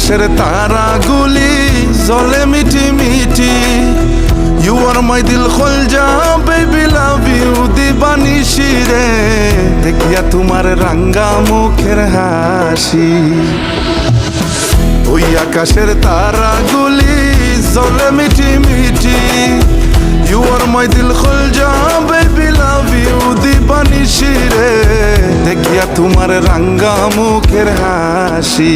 আকাশের তারাগুলি জ্বলে মিটি মিটি। ইউ আর মাই দিল খোলজা বেবি লাভ ইউ দিবানিশি রে, দেখিয়া তোমার রাঙ্গা মুখের হাসি। ওই আকাশের তারাগুলি জ্বলে মিটি মিটি। ইউ আর মাই দিল খোলজা বেবি লাভ ইউ দিবানিশি রে, দেখিয়া তোমার রাঙ্গা মুখের হাসি।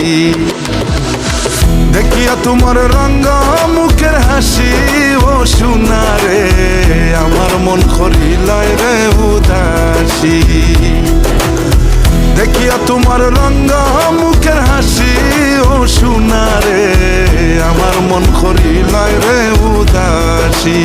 দেখিয়া তোমার রাঙ্গা মুখের হাসি ও সোনা রে, আমার মন করিলায় রে উদাসী। দেখিয়া তোমার রাঙ্গা মুখের হাসি ও সোনা রে, আমার মন করিলায় রে উদাসী।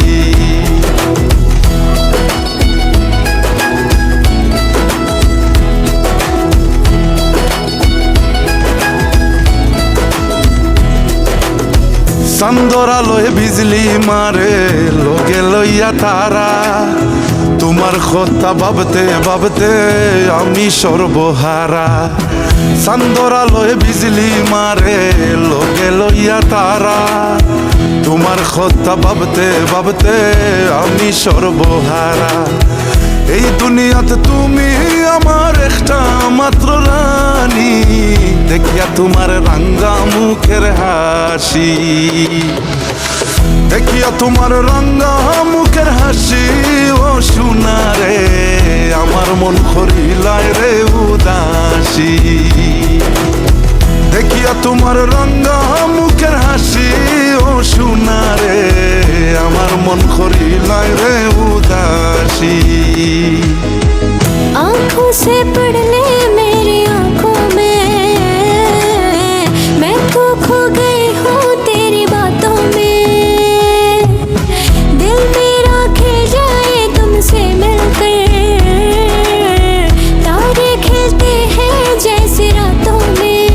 চান্দর আলোয় বিজলি মারে লগে লইয়া তারা, তোমার কথা ভাবতে ভাবতে আমি সর্বহারা। চান্দর আলোয় বিজলি মারে লগে লইয়া তারা, তোমার কথা ভাবতে ভাবতে আমি সর্বহারা। এই দুনিয়াতে তুমি আমার একটা মাত্র রানী, দেখিয়া তোমার রাঙ্গা মুখের হাসি। দেখিয়া তোমার রাঙ্গা মুখের হাসি ও সোনা রে, আমার মন করিলায় রে উদাসী। দেখিয়া তোমার রাঙ্গা মুখের হাসি ও সোনা রে, আমার মন করিলায় রে উদাসী। आँखों से पढ़ ले मेरी आँखों में, मैं तो खो गई हूँ तेरी बातों में। दिल मेरा खिल जाए तुमसे मिलकर, तारे खिलते हैं जैसे रातों में।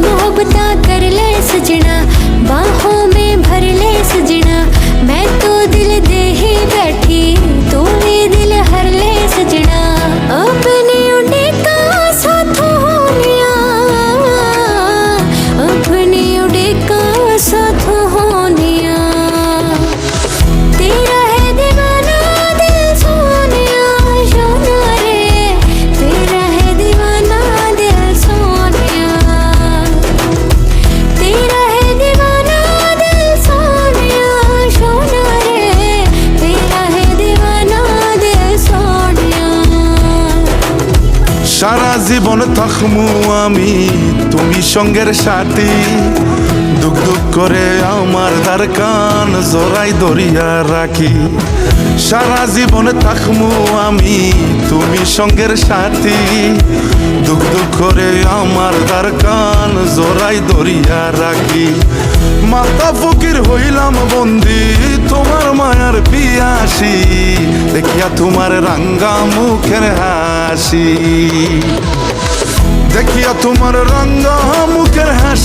मोहब्बत कर ले सजना, बाहों में भर ले सजना, मैं तो दिल दे ही बैठी, तू भी दिल हर ले सजना। अपने उड़ेका साथ होनिया, अपने उड़ेका साथ होनिया, तेरा है दीवाना दिल सोनिया सोना रे, तेरा है दीवाना दिल सोनिया, तेरा है दीवाना दिल सोनिया सोना रे, तेरा है दीवाना दिल सोनिया। সারা জীবন থাকমু আমি তুমি সঙ্গের সাথী, দুঃখ দুঃখ করে আমার দ্বার কান জড়াই ধরিয়া রাখি। সারা জীবন থাকমু আমি তুমি সঙ্গের সাথী, দুঃখ দুঃখ করে আমার দ্বার কান জড়াই ধরিয়া রাখি। মাতা ফকির হইলাম বন্দি তোমার মায়ার পিয়াসী, দেখিয়া তোমার রাঙ্গা মুখের হাসি। দেখিয়া তোমার রাঙ্গা মুখের হাসি